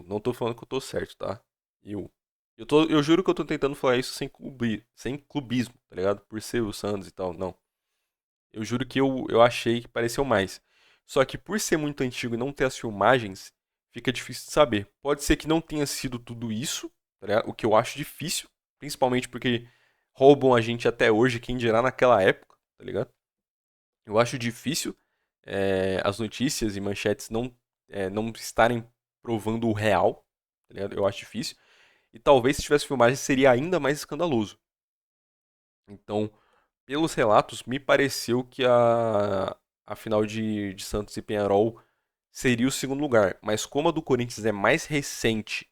Não tô falando que eu tô certo, tá? Eu. Eu juro que eu tô tentando falar isso sem clubismo, tá ligado? Por ser o Santos e tal, não. Eu juro que eu achei que pareceu mais. Só que por ser muito antigo e não ter as filmagens, fica difícil de saber. Pode ser que não tenha sido tudo isso, tá ligado? O que eu acho difícil, principalmente porque roubam a gente até hoje, quem dirá naquela época, tá ligado? Eu acho difícil as notícias e manchetes não estarem provando o real, tá ligado? Eu acho difícil. E talvez se tivesse filmagem seria ainda mais escandaloso. Então, pelos relatos, me pareceu que a final de Santos e Penharol seria o segundo lugar. Mas como a do Corinthians é mais recente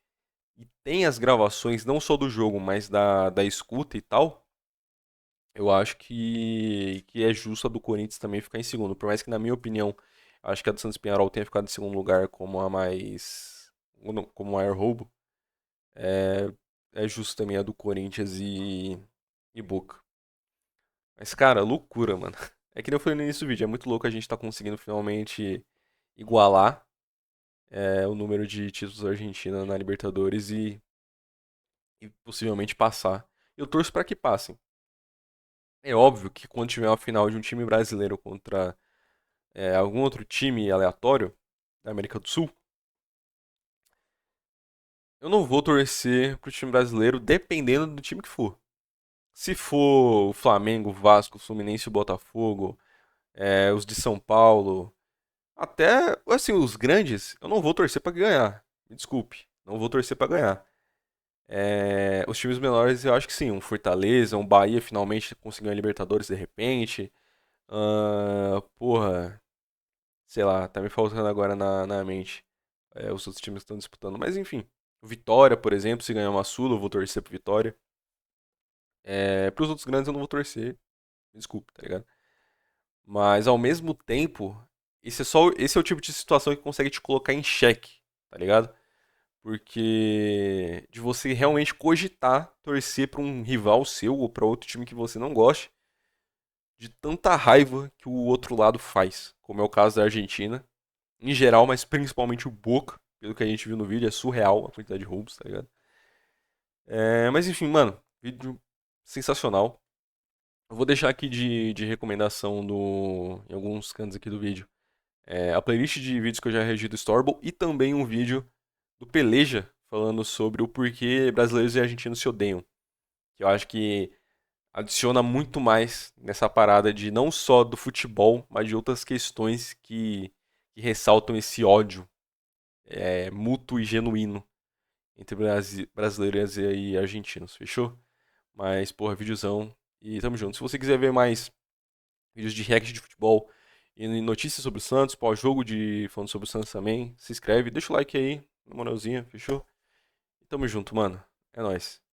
e tem as gravações não só do jogo, mas da escuta e tal, eu acho que é justo a do Corinthians também ficar em segundo. Por mais que, na minha opinião, acho que a do Santos e Penharol tenha ficado em segundo lugar como a mais. Como o maior roubo. É, é justo também a do Corinthians e Boca. Mas, cara, loucura, mano. É que nem eu falei no início do vídeo, é muito louco a gente tá conseguindo finalmente igualar o número de títulos da Argentina na Libertadores e possivelmente passar. Eu torço pra que passem. É óbvio que quando tiver uma final de um time brasileiro contra algum outro time aleatório da América do Sul, eu não vou torcer pro time brasileiro dependendo do time que for. Se for o Flamengo, o Vasco, o Fluminense e o Botafogo, os de São Paulo, até, assim, os grandes, eu não vou torcer pra ganhar. Me desculpe, não vou torcer pra ganhar. Os times menores, eu acho que sim. Um Fortaleza, um Bahia finalmente conseguiu a Libertadores de repente. Porra, sei lá, tá me faltando agora na mente os outros times que estão disputando. Mas enfim, o Vitória, por exemplo, se ganhar uma Sula, eu vou torcer pro Vitória. Pros outros grandes eu não vou torcer, me desculpe, tá ligado? Mas ao mesmo tempo, esse é o tipo de situação que consegue te colocar em xeque, tá ligado? Porque de você realmente cogitar torcer pra um rival seu ou pra outro time que você não goste, de tanta raiva que o outro lado faz, como é o caso da Argentina, em geral, mas principalmente o Boca, pelo que a gente viu no vídeo, é surreal a quantidade de roubos, tá ligado? Mas enfim, mano, vídeo sensacional. Eu vou deixar aqui de recomendação em alguns cantos aqui do vídeo. A playlist de vídeos que eu já regi do Storyble e também um vídeo do Peleja falando sobre o porquê brasileiros e argentinos se odeiam. Que eu acho que adiciona muito mais nessa parada de não só do futebol, mas de outras questões que ressaltam esse ódio mútuo e genuíno entre brasileiros e argentinos, fechou? Mas, porra, videozão e tamo junto. Se você quiser ver mais vídeos de react de futebol e notícias sobre o Santos, pós-jogo de falando sobre o Santos também, se inscreve, deixa o like aí, na moralzinha, fechou? E tamo junto, mano. É nóis.